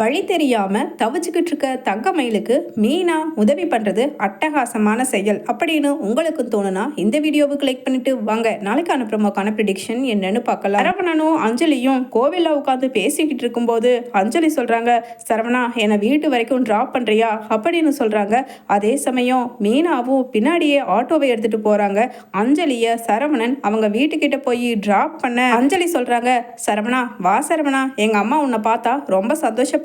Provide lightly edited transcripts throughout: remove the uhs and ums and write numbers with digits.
வழி தெரியாம தவிச்சுக்கிட்டு இருக்க தங்கமயிலுக்கு மீனா உதவி பண்றது அட்டகாசமான செயல் அப்படின்னு உங்களுக்கு தோணுனா இந்த வீடியோவுக்கு லைக் பண்ணிட்டு வாங்க நாளைக்கான ப்ரோமோக்கான ப்ரிடிக்ஷன் என்னன்னு பார்க்கலாம். சரவணனும் அஞ்சலியும் கோவில்ல உட்காந்து பேசிக்கிட்டு இருக்கும்போது அஞ்சலி சொல்றாங்க, சரவணா என்னை வீட்டு வரைக்கும் டிராப் பண்றியா அப்படின்னு சொல்றாங்க. அதே சமயம் மீனாவும் பின்னாடியே ஆட்டோவை எடுத்துட்டு போறாங்க. அஞ்சலிய சரவணன் அவங்க வீட்டுக்கிட்ட போய் டிராப் பண்ண அஞ்சலி சொல்றாங்க, சரவணா வா சரவணா, எங்க அம்மா உன்னை பார்த்தா ரொம்ப சந்தோஷப்படுவாங்க,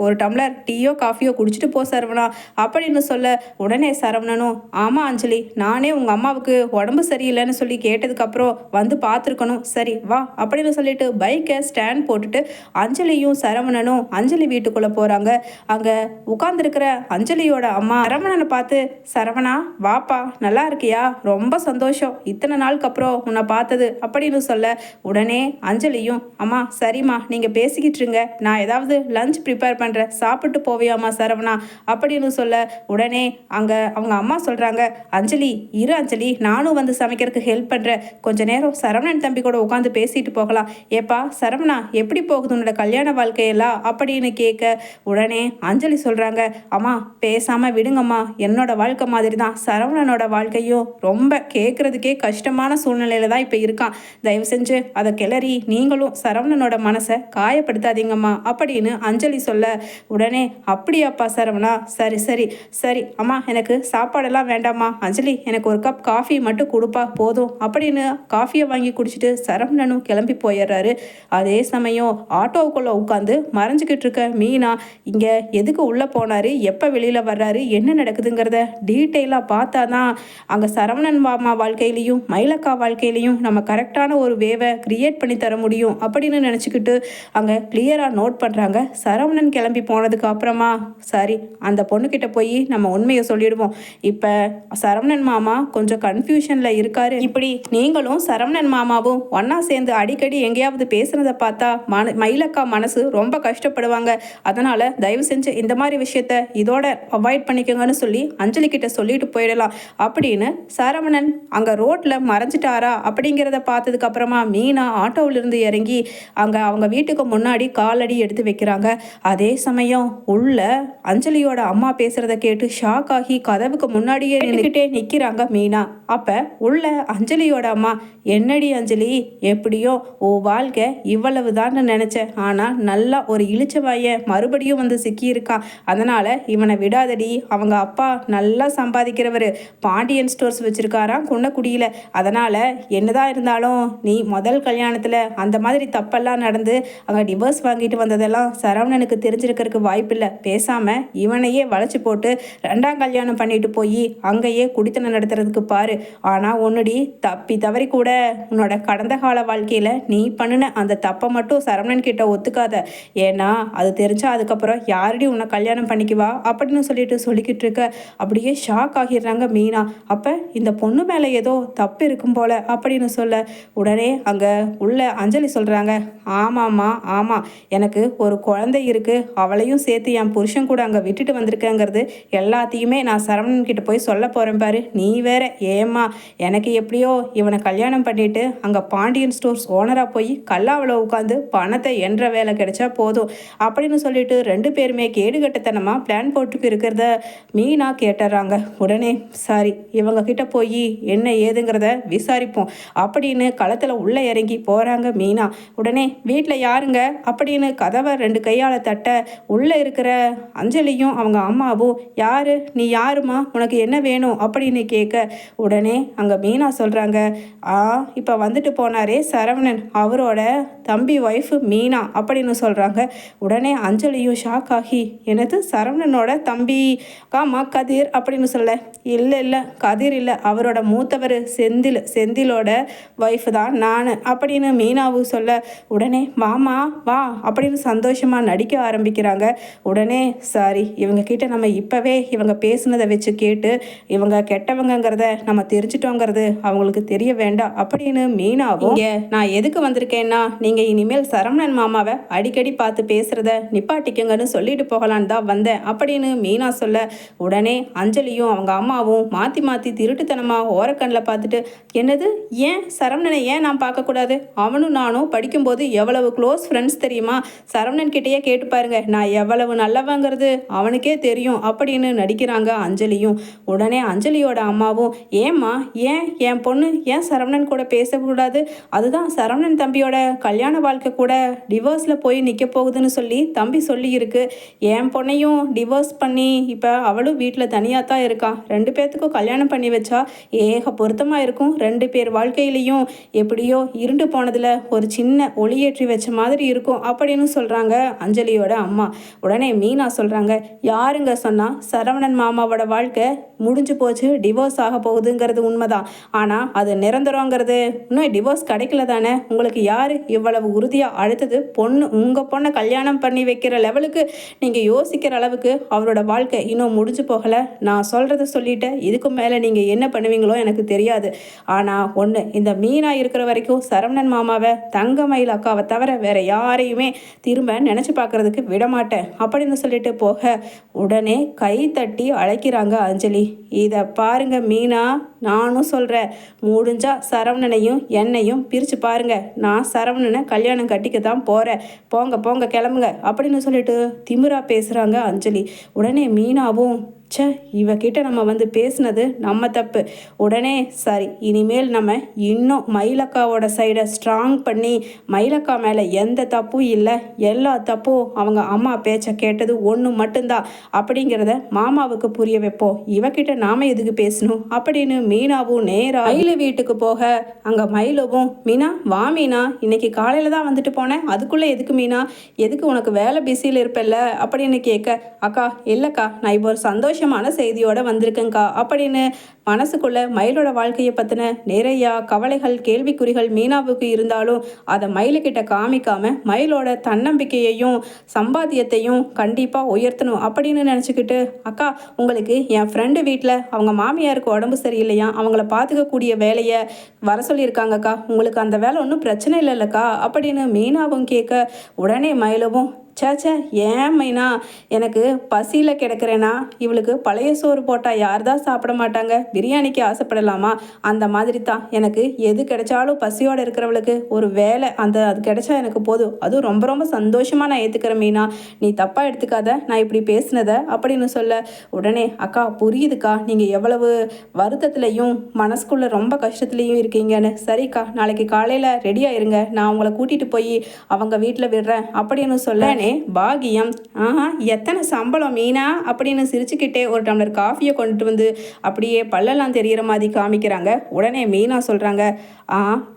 ஒரு டம்ளர் டீயோ காஃபியோ குடிச்சிட்டு போ சரவணா அப்படின்னு சொல்ல உடனே சரவணனும், ஆமா அஞ்சலி, நானே உங்க அம்மாவுக்கு உடம்பு சரியில்லைன்னு சொல்லி கேட்டதுக்கு அப்புறம் வந்து பார்த்துருக்கணும், சரி வா அப்படின்னு சொல்லிட்டு பைக்கை ஸ்டாண்ட் போட்டுட்டு அஞ்சலியும் சரவணனும் அஞ்சலி வீட்டுக்குள்ள போறாங்க. அங்க உட்கார்ந்துருக்கிற அஞ்சலியோட அம்மா சரவணனை பார்த்து, சரவணா வாப்பா நல்லா இருக்கியா, ரொம்ப சந்தோஷம் இத்தனை நாளுக்கு அப்புறம் உன்னை பார்த்தது அப்படின்னு சொல்ல உடனே அஞ்சலியும், அம்மா சரிம்மா நீங்க பேசிக்கிட்டு இருங்க, நான் ஏதாவது லஞ்ச் ப்ரிப்பேர் பண்ணுறேன், சாப்பிட்டு போவியாமா சரவணா அப்படின்னு சொல்ல உடனே அங்கே அவங்க அம்மா சொல்கிறாங்க, அஞ்சலி இரு அஞ்சலி, நானும் வந்து சமைக்கிறதுக்கு ஹெல்ப் பண்ணுறேன், கொஞ்ச நேரம் சரவணன் தம்பி கூட உட்காந்து பேசிட்டு போகலாம். ஏப்பா சரவணா எப்படி போகுது உன்னோட கல்யாண வாழ்க்கையெல்லாம் அப்படின்னு கேட்க உடனே அஞ்சலி சொல்கிறாங்க, அம்மா பேசாமல் விடுங்கம்மா, என்னோட வாழ்க்கை மாதிரி தான் சரவணனோட வாழ்க்கையும் ரொம்ப கேட்குறதுக்கே கஷ்டமான சூழ்நிலையில தான் இப்போ இருக்கான், தயவு செஞ்சு அதை கிளறி நீங்களும் சரவணனோட மனசை காயப்படுத்தாதீங்கம்மா அப்படின்னு அஞ்சலி சொல்ல உடனே, அப்படியாப்பா சரவணா, சரி சரி சரி அம்மா எனக்கு சாப்பாடெல்லாம் வேண்டாம்மா, அஞ்சலி எனக்கு ஒரு கப் காஃபி மட்டும் கொடுப்பா போதும் அப்படின்னு காஃபியை வாங்கி குடிச்சிட்டு சரவணனும் கிளம்பி போயிடுறாரு. அதே சமயம் ஆட்டோவுக்குள்ளே உட்காந்து மறைஞ்சிக்கிட்டு இருக்க மீனா இங்கே எதுக்கு உள்ளே போனார், எப்போ வெளியில் வர்றாரு, என்ன நடக்குதுங்கிறத டீட்டெயிலாக பார்த்தா தான் அங்கே சரவணன் மாமா வாழ்க்கையிலையும் மயிலக்கா வாழ்க்கையிலையும் நம்ம கரெக்டான ஒரு வேவை கிரியேட் பண்ணி தர முடியும் அப்படின்னு நினச்சிக்கிட்டு அங்கே கிளியராக நோட் பண்ணுறாங்க. சரவணன் கிளம்பி போனதுக்கு அப்புறமா சரி அந்த பொண்ணுக்கிட்ட போய் நம்ம உண்மையை சொல்லிடுவோம், இப்போ சரவணன் மாமா கொஞ்சம் கன்ஃபியூஷனில் இருக்காரு, இப்படி நீங்களும் சரவணன் மாமாவும் ஒன்றா சேர்ந்து அடிக்கடி எங்கேயாவது பேசுனதை பார்த்தா மயிலக்கா மனசு ரொம்ப கஷ்டப்படுவாங்க, அதனால் தயவு செஞ்சு இந்த மாதிரி விஷயத்த இதோட அவாய்ட் பண்ணிக்கோங்கன்னு சொல்லி அஞ்சலி கிட்ட சொல்லிட்டு போயிடலாம் அப்படின்னு சரவணன் அங்கே ரோட்டில் மறைஞ்சிட்டாரா அப்படிங்கிறத பார்த்ததுக்கு அப்புறமா மீனா ஆட்டோவிலிருந்து இறங்கி அங்கே அவங்க வீட்டுக்கு முன்னாடி காலடி எடுத்து வைக்கிறாங்க. அதே சமயம் உள்ள அஞ்சலியோட அம்மா பேசுறத கேட்டு ஷாக் ஆகி கதவுக்கு முன்னாடியே நின்றுக்கிட்டே நிற்கிறாங்க மீனா. அப்ப உள்ள அஞ்சலியோட அம்மா, என்னடி அஞ்சலி, எப்படியோ ஓ வாழ்க்கை இவ்வளவுதான் நினைச்சேன், ஆனா நல்லா ஒரு இழிச்சவாய மறுபடியும் வந்து சிக்கியிருக்கான், அதனால இவனை விடாதடி, அவங்க அப்பா நல்லா சம்பாதிக்கிறவர், பாண்டியன் ஸ்டோர்ஸ் வச்சிருக்காராம் குன்னக்குடியில, அதனால என்னதான் இருந்தாலும் நீ முதல் கல்யாணத்துல அந்த மாதிரி தப்பெல்லாம் நடந்து அங்க டிவோர்ஸ் வாங்கிட்டு வந்ததெல்லாம் சரவணனுக்கு தெரிஞ்சிருக்கிறதுக்கு வாய்ப்பில்லை, பேசாமல் இவனையே வளைச்சி போட்டு ரெண்டாம் கல்யாணம் பண்ணிட்டு போய் அங்கேயே குடித்தனம் நடத்துறதுக்கு பாரு. ஆனால் ஒன்றுடி, தப்பி தவறி கூட உன்னோட கடந்த கால வாழ்க்கையில் நீ பண்ணின அந்த தப்பை மட்டும் சரவணன் கிட்ட ஒத்துக்காத, ஏன்னா அது தெரிஞ்சா அதுக்கப்புறம் யாரடி உன்னை கல்யாணம் பண்ணிக்குவா அப்படின்னு சொல்லிக்கிட்டு இருக்க. அப்படியே ஷாக் ஆகிடுறாங்க மீனா. அப்போ இந்த பொண்ணு மேலே ஏதோ தப்பு இருக்கும் போல அப்படின்னு சொல்ல உடனே அங்கே உள்ள அஞ்சலி சொல்கிறாங்க, ஆமாம்மா ஆமாம், எனக்கு ஒரு குழந்தை இருக்குது, அவளையும் சேர்த்து என் புருஷன் கூட அங்கே விட்டுட்டு வந்திருக்கேங்கிறது எல்லாத்தையுமே நான் சரவணன் கிட்ட போய் சொல்ல போகிறேன் பாரு, நீ வேற ஏம்மா, எனக்கு எப்படியோ இவனை கல்யாணம் பண்ணிட்டு அங்கே பாண்டியன் ஸ்டோர்ஸ் ஓனராக போய் கல்லாவில் உட்காந்து பணத்தை என்ற வேலை கிடைச்சா போதும் அப்படின்னு சொல்லிட்டு ரெண்டு பேருமே கேடுகட்டத்தனமாக பிளான் போட்டுக்கு இருக்கிறத மீனா கேட்டுறாங்க. உடனே சரி இவங்க கிட்ட போய் என்ன ஏதுங்கிறத விசாரிப்போம் அப்படின்னு களத்தில் உள்ளே இறங்கி போகிறாங்க மீனா. உடனே வீட்டில் யாருங்க அப்படின்னு கதவை ரெண்டு கையால் தட்ட உள்ளே இருக்கிற அஞ்சலியும் அவங்க அம்மாவும், யாரு நீ யாருமா, உனக்கு என்ன வேணும் அப்படின்னு கேட்க உடனே அங்கே மீனா சொல்கிறாங்க, இப்போ வந்துட்டு போனாரே சரவணன், அவரோட தம்பி ஒய்ஃபு மீனா அப்படின்னு சொல்கிறாங்க. உடனே அஞ்சலியும் ஷாக் ஆகி, எனது சரவணனோட தம்பி காமா கதிர் அப்படின்னு சொல்ல, இல்லை கதிர் இல்லை, அவரோட மூத்தவர் செந்திலோட ஒய்ஃபு தான் நான் அப்படின்னு மீனாவும் சொல்ல உடனே வாமா வா அப்படின்னு சந்தோஷமாக நடிக்க ஆரம்பிக்கிறாங்க. உடனே சாரி இவங்க கிட்ட நம்ம இப்போவே இவங்க பேசுனதை வச்சு கேட்டு இவங்க கெட்டவங்கிறத நம்ம தெரிஞ்சிட்டோங்கிறது அவங்களுக்கு தெரிய வேண்டாம் அப்படின்னு மீனாவும், நான் எதுக்கு வந்திருக்கேன்னா நீங்கள் நீங்கள் இனிமேல் சரவணன் மாமாவை அடிக்கடி பார்த்து பேசுகிறத நிப்பாட்டிக்கங்கன்னு சொல்லிட்டு போகலான்னு தான் வந்தேன் அப்படின்னு மீனா சொல்ல, உடனே அஞ்சலியும் அவங்க அம்மாவும் மாற்றி மாற்றி திருட்டுத்தனமாக ஓரக்கண்ணில் பார்த்துட்டு, என்னது, ஏன் சரவணனை ஏன் நான் பார்க்கக்கூடாது? அவனும் நானும் படிக்கும்போது எவ்வளவு க்ளோஸ் ஃப்ரெண்ட்ஸ் தெரியுமா? சரவணன் கிட்டேயே கேட்டு பாருங்க, நான் எவ்வளவு நல்லவங்கிறது அவனுக்கே தெரியும் அப்படின்னு நடிக்கிறாங்க அஞ்சலியும். உடனே அஞ்சலியோட அம்மாவும், ஏம்மா, ஏன் என் பொண்ணு ஏன் சரவணன் கூட பேசக்கூடாது? அதுதான் சரவணன் தம்பியோட கல்யாண வாழ்க்கை கூட டிவோர்ஸில் போய் நிற்க போகுதுன்னு சொல்லி தம்பி சொல்லியிருக்கு. என் பொண்ணையும் டிவோர்ஸ் பண்ணி இப்போ அவளும் வீட்டில் தனியாக தான் இருக்கான். 2 பேர்த்துக்கும் கல்யாணம் பண்ணி வச்சா ஏக பொருத்தமாக இருக்கும். 2 பேர் வாழ்க்கையிலையும் எப்படியோ இருண்டு போனதில் ஒரு சின்ன ஒளியேற்றி வச்ச மாதிரி இருக்கும் அப்படின்னு சொல்கிறாங்க அஞ்சலியோட அம்மா. உடனே மீனா சொல்கிறாங்க, யாருங்க சொன்னால் சரவணன் மாமாவோட வாழ்க்கை முடிஞ்சு போச்சு, டிவோர்ஸ் ஆக போகுதுங்கிறது உண்மைதான். ஆனால் அது நிரந்தரங்கிறது இன்னும் டிவோர்ஸ் கிடைக்கல தானே? உங்களுக்கு யார் இவ்வளவு உறுதியாக அடுத்தது உங்கள் பொண்ணை கல்யாணம் பண்ணி வைக்கிற லெவலுக்கு நீங்கள் யோசிக்கிற அளவுக்கு அவரோட வாழ்க்கை இன்னும் முடிஞ்சு போகலை. நான் சொல்கிறத சொல்லிட்டேன், இதுக்கு மேலே நீங்கள் என்ன பண்ணுவீங்களோ எனக்கு தெரியாது. ஆனால் ஒன்று, இந்த மீனா இருக்கிற வரைக்கும் சரவணன் மாமாவை தங்கமயில் அக்காவை தவிர வேற யாரையுமே திரும்ப நினச்சி பார்க்கறதுக்கு விடமாட்டேன் அப்படின்னு சொல்லிட்டு போக, உடனே கை தட்டி அழைக்கிறாங்க அஞ்சலி. இதை பாருங்க மீனா, நானும் சொல்கிறேன், முடிஞ்சா சரவணனையும் என்னையும் பிரித்து பாருங்க. நான் சரவணனை கல்யாணம் கட்டிக்க தான் போகிறேன். போங்க போங்க கிளம்புங்க அப்படின்னு சொல்லிட்டு திமிரா பேசுகிறாங்க அஞ்சலி. உடனே மீனாவும், இவகிட்ட நம்ம வந்து பேசுனது நம்ம தப்பு. உடனே சரி, இனிமேல் நம்ம இன்னும் மயிலக்காவோட சைடை ஸ்ட்ராங் பண்ணி மயிலக்கா மேலே எந்த தப்பும் இல்லை, எல்லா தப்பும் அவங்க அம்மா பேச்சை கேட்டது ஒன்று மட்டும்தான் அப்படிங்கிறத மாமாவுக்கு புரிய வைப்போம். இவகிட்ட நாம் எதுக்கு பேசணும் அப்படின்னு மீனாவும் நேராக மயில வீட்டுக்கு போக, அங்கே மயிலவும், மீனா வா மீனா, இன்னைக்கு காலையில் தான் வந்துட்டு போனேன், அதுக்குள்ளே எதுக்கு மீனா, எதுக்கு உனக்கு வேலை பிஸியில் இருப்பல்ல அப்படின்னு கேட்க, அக்கா இல்லைக்கா, நான் இப்போ ஒரு சந்தோஷமான செய்தியோட வந்திருக்கேங்க்கா அப்படின்னு மனசுக்குள்ள மயிலோட வாழ்க்கையை பற்றின நிறையா கவலைகள் கேள்விக்குறிகள் மீனாவுக்கு இருந்தாலும் அதை மயிலுக்கிட்ட காமிக்காம மயிலோட தன்னம்பிக்கையையும் சம்பாத்தியத்தையும் கண்டிப்பாக உயர்த்தணும் அப்படின்னு நினச்சிக்கிட்டு, அக்கா உங்களுக்கு என் ஃப்ரெண்டு வீட்டில் அவங்க மாமியாருக்கு உடம்பு சரியில்லையா, அவங்கள பார்த்துக்கக்கூடிய வேலையை வர சொல்லியிருக்காங்கக்கா, உங்களுக்கு அந்த வேலை ஒன்றும் பிரச்சனை இல்லைல்லக்கா அப்படின்னு மீனாவும் கேட்க, உடனே மயிலவும், சேச்சே ஏன் மைனா, எனக்கு பசியில் கிடக்கிறேன்னா இவளுக்கு பழைய சோறு போட்டால் யார் தான் சாப்பிட மாட்டாங்க, பிரியாணிக்கு ஆசைப்படலாமா, அந்த மாதிரி தான் எனக்கு எது கிடைச்சாலும் பசியோடு இருக்கிறவளுக்கு ஒரு வேலை அது கிடைச்சா எனக்கு போதும், அதுவும் ரொம்ப ரொம்ப சந்தோஷமாக நான் ஏற்றுக்கிறேன் மீனா, நீ தப்பாக எடுத்துக்காத நான் இப்படி பேசினதை அப்படின்னு சொல்ல, உடனே அக்கா புரியுதுக்கா, நீங்கள் எவ்வளவு வருத்தத்துலையும் மனசுக்குள்ளே ரொம்ப கஷ்டத்துலேயும் இருக்கீங்கன்னு, சரிக்கா நாளைக்கு காலையில் ரெடியாக இருங்க, நான் உங்களை கூட்டிகிட்டு போய் அவங்க வீட்டில் விடுறேன் அப்படின்னு சொல்ல, பாகியம், எத்தனை சம்பளம் மீனா அப்படின்னு சிரிச்சுக்கிட்டே ஒரு டம்ளர் காஃபியை கொண்டுட்டு வந்து அப்படியே பல்லெல்லாம் தெரிகிற மாதிரி காமிக்கிறாங்க. உடனே மீனா சொல்கிறாங்க,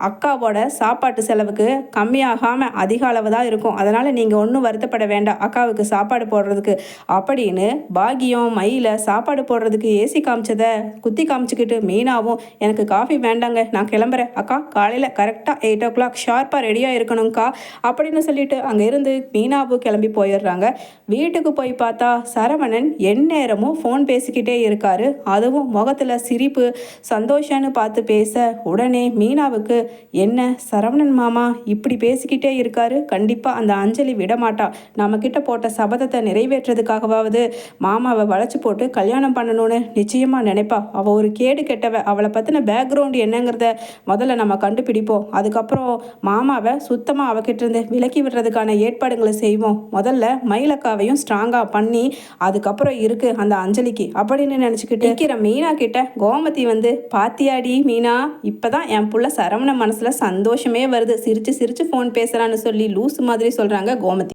அக்காவோட சாப்பாட்டு செலவுக்கு கம்மியாகாமல் அதிக அளவு தான் இருக்கும், அதனால் நீங்கள் ஒன்றும் வருத்தப்பட வேண்டாம் அக்காவுக்கு சாப்பாடு போடுறதுக்கு அப்படின்னு பாகியம் மயில சாப்பாடு போடுறதுக்கு ஏசி காமிச்சதை குத்தி காமிச்சிக்கிட்டு மீனாவும், எனக்கு காஃபி வேண்டாங்க நான் கிளம்புறேன் அக்கா, காலையில் கரெக்டாக 8 o'clock ஷார்ப்பாக ரெடியாக இருக்கணும்க்கா அப்படின்னு சொல்லிட்டு அங்கே இருந்து மீனாவும் கிளம்பி போயிடுறாங்க. வீட்டுக்கு போய் பார்த்தா சரவணன் எந்நேரமும் ஃபோன் பேசிக்கிட்டே இருக்காரு. அதுவும் முகத்தில் சிரிப்பு சந்தோஷம்னு பார்த்து பேச, உடனே மீனாவுக்கு, என்ன சரவணன் மாமா இப்படி பேசிக்கிட்டே இருக்காரு, கண்டிப்பாக அந்த அஞ்சலி விடமாட்டா, நம்மக்கிட்ட போட்ட சபதத்தை நிறைவேற்றதுக்காகவாவது மாமாவை வளைச்சி போட்டு கல்யாணம் பண்ணணும்னு நிச்சயமாக நினைப்பா. அவள் ஒரு கேடு கெட்டவ, அவளை பற்றின பேக்ரவுண்டு என்னங்கிறத முதல்ல நம்ம கண்டுபிடிப்போம், அதுக்கப்புறம் மாமாவை சுத்தமாக அவகிட்ட இருந்து விலக்கி விடுறதுக்கான ஏற்பாடுகளை செய்வோம், முதல்ல மயிலக்காவையும் ஸ்ட்ராங்காக பண்ணி அதுக்கப்புறம் இருக்கு அந்த அஞ்சலிக்கு அப்படின்னு நினச்சிக்கிட்டு இருக்கிற மீனா கிட்ட கோமதி வந்து, பாத்தியாடி மீனா, இப்போதான் என் புள்ள சரவண மனசில் சந்தோஷமே வருது, சிரிச்சு சிரிச்சு ஃபோன் பேசுகிறான்னு சொல்லி லூஸ் மாதிரி சொல்கிறாங்க கோமதி.